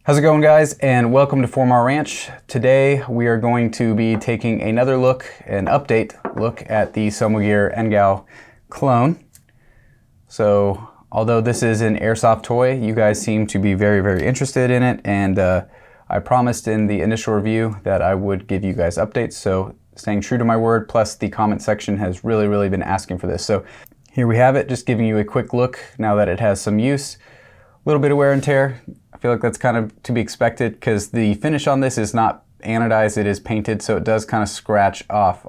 How's it going, guys, and welcome to 4 Ranch. Today we are going to be taking another look, an update look at the Somogear NGAL clone. So although this is an airsoft toy, you guys seem to be very interested in it, and I promised in the initial review that I would give you guys updates, so staying true to my word, plus the comment section has really been asking for this. So here we have it, just giving you a quick look now that it has some use. A little bit of wear and tear. I feel like that's kind of to be expected because the finish on this is not anodized, it is painted, so it does kind of scratch off.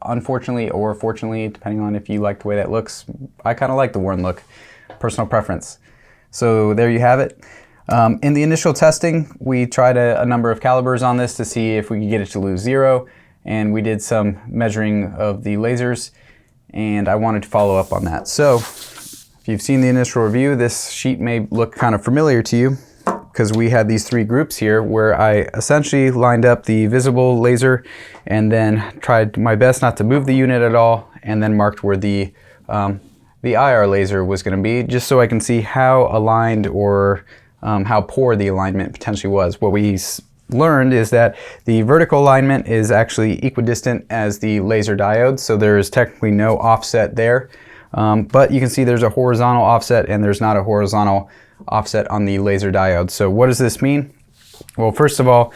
Unfortunately or fortunately, depending on if you like the way that looks, I kind of like the worn look. Personal preference. So there you have it. In the initial testing, we tried a number of calibers on this to see if we could get it to lose 0, and we did some measuring of the lasers, and I wanted to follow up on that. So if you've seen the initial review, this sheet may look kind of familiar to you because we had these 3 groups here where I essentially lined up the visible laser and then tried my best not to move the unit at all, and then marked where the IR laser was going to be, just so I can see how aligned or how poor the alignment potentially was. What we learned is that the vertical alignment is actually equidistant as the laser diode, so there is technically no offset there. But you can see there's a horizontal offset and there's not a horizontal offset on the laser diode. So what does this mean? Well, first of all,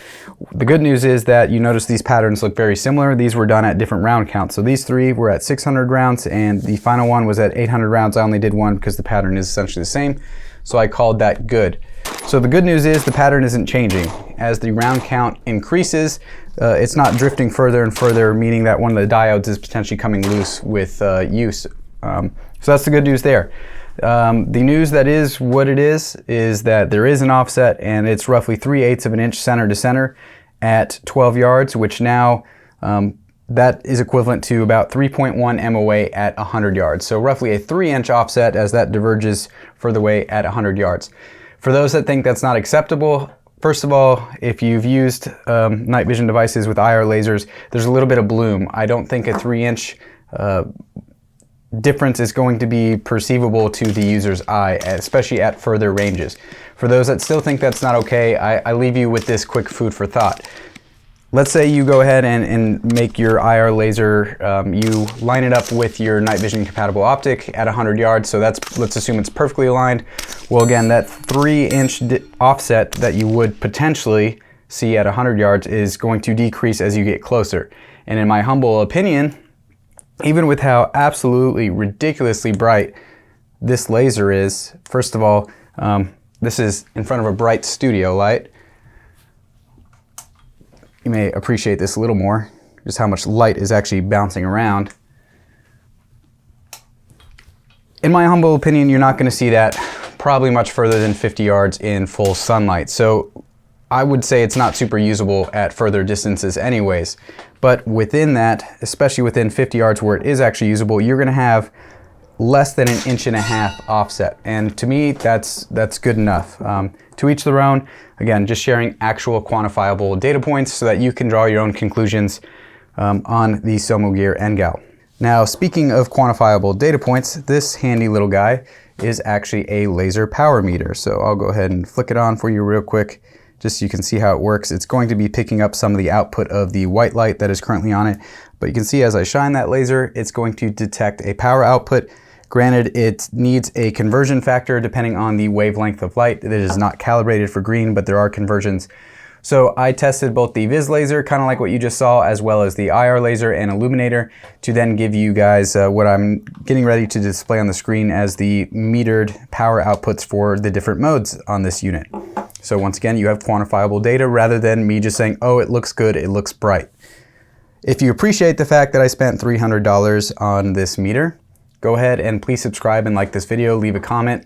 the good news is that you notice these patterns look very similar. These were done at different round counts. So these 3 were at 600 rounds and the final one was at 800 rounds. I only did 1 because the pattern is essentially the same. So I called that good. So the good news is the pattern isn't changing. As the round count increases, it's not drifting further and further, meaning that one of the diodes is potentially coming loose with use. So that's the good news there. The news that is what it is that there is an offset, and it's roughly 3/8 of an inch center to center at 12 yards, which now that is equivalent to about 3.1 MOA at 100 yards. So roughly a 3-inch offset as that diverges further away at 100 yards. For those that think that's not acceptable, first of all, if you've used night vision devices with IR lasers, there's a little bit of bloom. I don't think a 3-inch difference is going to be perceivable to the user's eye, especially at further ranges. For those that still think that's not okay, I leave you with this quick food for thought. Let's say you go ahead and make your IR laser, you line it up with your night vision compatible optic at 100 yards, so let's assume it's perfectly aligned. Well, again, that 3-inch offset that you would potentially see at 100 yards is going to decrease as you get closer. And in my humble opinion, even with how absolutely ridiculously bright this laser is, first of all, this is in front of a bright studio light. You may appreciate this a little more, just how much light is actually bouncing around. In my humble opinion, you're not going to see that probably much further than 50 yards in full sunlight. So I would say it's not super usable at further distances anyways. But within that, especially within 50 yards where it is actually usable, you're going to have less than 1.5 inches offset. And to me, that's good enough. To each their own. Again, just sharing actual quantifiable data points so that you can draw your own conclusions on the Somogear NGAL. Now, speaking of quantifiable data points, this handy little guy is actually a laser power meter. So I'll go ahead and flick it on for you real quick, just so you can see how it works. It's going to be picking up some of the output of the white light that is currently on it. But you can see as I shine that laser, it's going to detect a power output. Granted, it needs a conversion factor depending on the wavelength of light. It is not calibrated for green, but there are conversions. So I tested both the Viz laser, kind of like what you just saw, as well as the IR laser and illuminator to then give you guys what I'm getting ready to display on the screen as the metered power outputs for the different modes on this unit. So once again, you have quantifiable data rather than me just saying, oh, it looks good, it looks bright. If you appreciate the fact that I spent $300 on this meter, go ahead and please subscribe and like this video, leave a comment.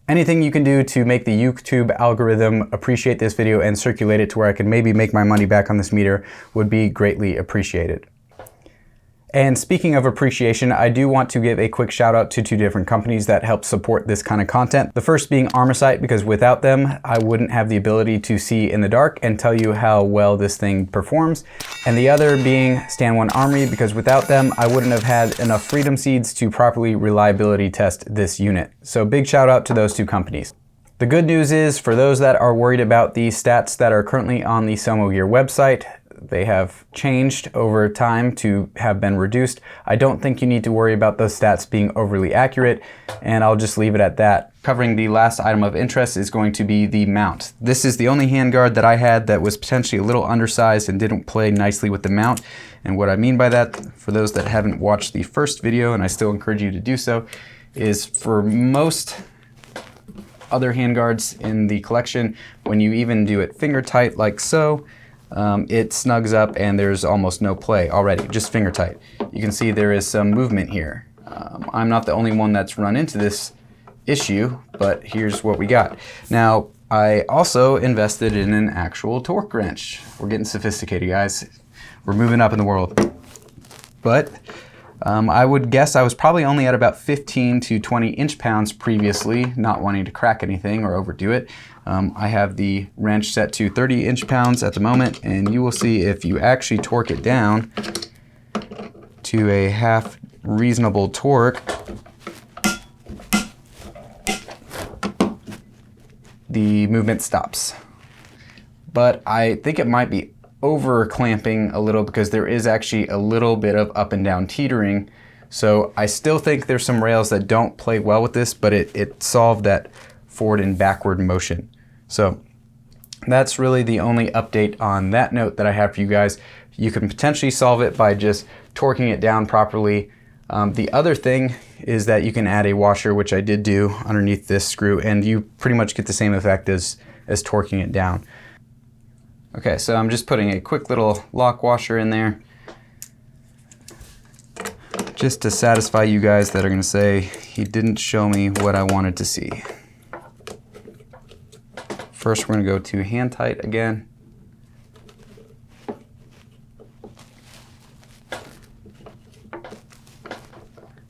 Anything you can do to make the YouTube algorithm appreciate this video and circulate it to where I can maybe make my money back on this meter would be greatly appreciated. And speaking of appreciation, I do want to give a quick shout out to 2 different companies that help support this kind of content. The first being Armorsight, because without them, I wouldn't have the ability to see in the dark and tell you how well this thing performs. And the other being Stand One Armory, because without them, I wouldn't have had enough freedom seeds to properly reliability test this unit. So big shout out to those 2 companies. The good news is, for those that are worried about the stats that are currently on the Somogear website, they have changed over time to have been reduced. I don't think you need to worry about those stats being overly accurate, and I'll just leave it at that. Covering the last item of interest is going to be the mount. This is the only handguard that I had that was potentially a little undersized and didn't play nicely with the mount. And what I mean by that, for those that haven't watched the first video, and I still encourage you to do so, is for most other handguards in the collection, when you even do it finger tight like so, it snugs up and there's almost no play already, just finger tight. You can see there is some movement here. I'm not the only one that's run into this issue, but here's what we got. Now, I also invested in an actual torque wrench. We're getting sophisticated, guys. We're moving up in the world. But I would guess I was probably only at about 15 to 20 inch-pounds previously, not wanting to crack anything or overdo it. I have the wrench set to 30 inch-pounds at the moment, and you will see if you actually torque it down to a half reasonable torque, the movement stops. But I think it might be over clamping a little because there is actually a little bit of up and down teetering. So I still think there's some rails that don't play well with this, but it solved that forward and backward motion. So that's really the only update on that note that I have for you guys. You can potentially solve it by just torquing it down properly. The other thing is that you can add a washer, which I did do underneath this screw, and you pretty much get the same effect as torquing it down. Okay, so I'm just putting a quick little lock washer in there just to satisfy you guys that are gonna say, he didn't show me what I wanted to see. First, we're gonna go to hand tight again.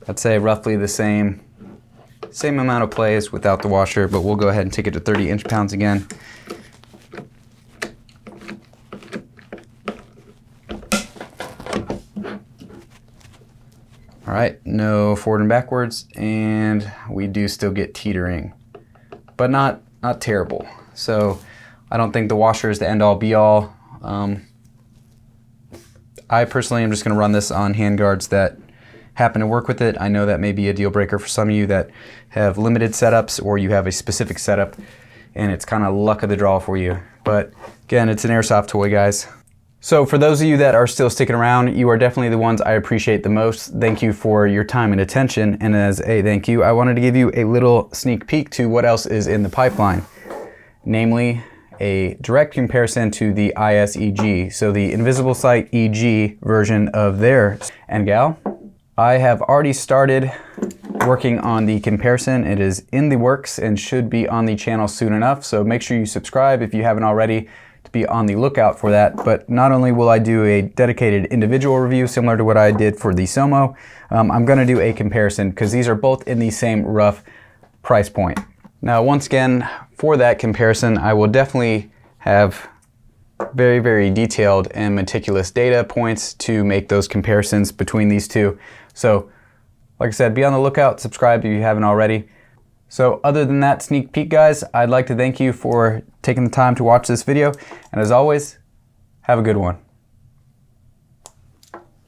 I'd say roughly the same amount of plays without the washer, but we'll go ahead and take it to 30 inch-pounds again. All right, no forward and backwards, and we do still get teetering, but not terrible. So I don't think the washer is the end-all be-all. I personally am just going to run this on handguards that happen to work with it. I know that may be a deal breaker for some of you that have limited setups, or you have a specific setup and it's kind of luck of the draw for you. But again, it's an airsoft toy, guys. So for those of you that are still sticking around, you are definitely the ones I appreciate the most. Thank you for your time and attention. And as a thank you, I wanted to give you a little sneak peek to what else is in the pipeline. Namely, a direct comparison to the ISEG, so the Invisible Sight EG version of their NGAL. I have already started working on the comparison. It is in the works and should be on the channel soon enough, so make sure you subscribe if you haven't already to be on the lookout for that. But not only will I do a dedicated individual review similar to what I did for the Somo, I'm going to do a comparison because these are both in the same rough price point. Now, once again, for that comparison, I will definitely have very, very detailed and meticulous data points to make those comparisons between these two. So, like I said, be on the lookout, subscribe if you haven't already. So other than that sneak peek, guys, I'd like to thank you for taking the time to watch this video. And as always, have a good one.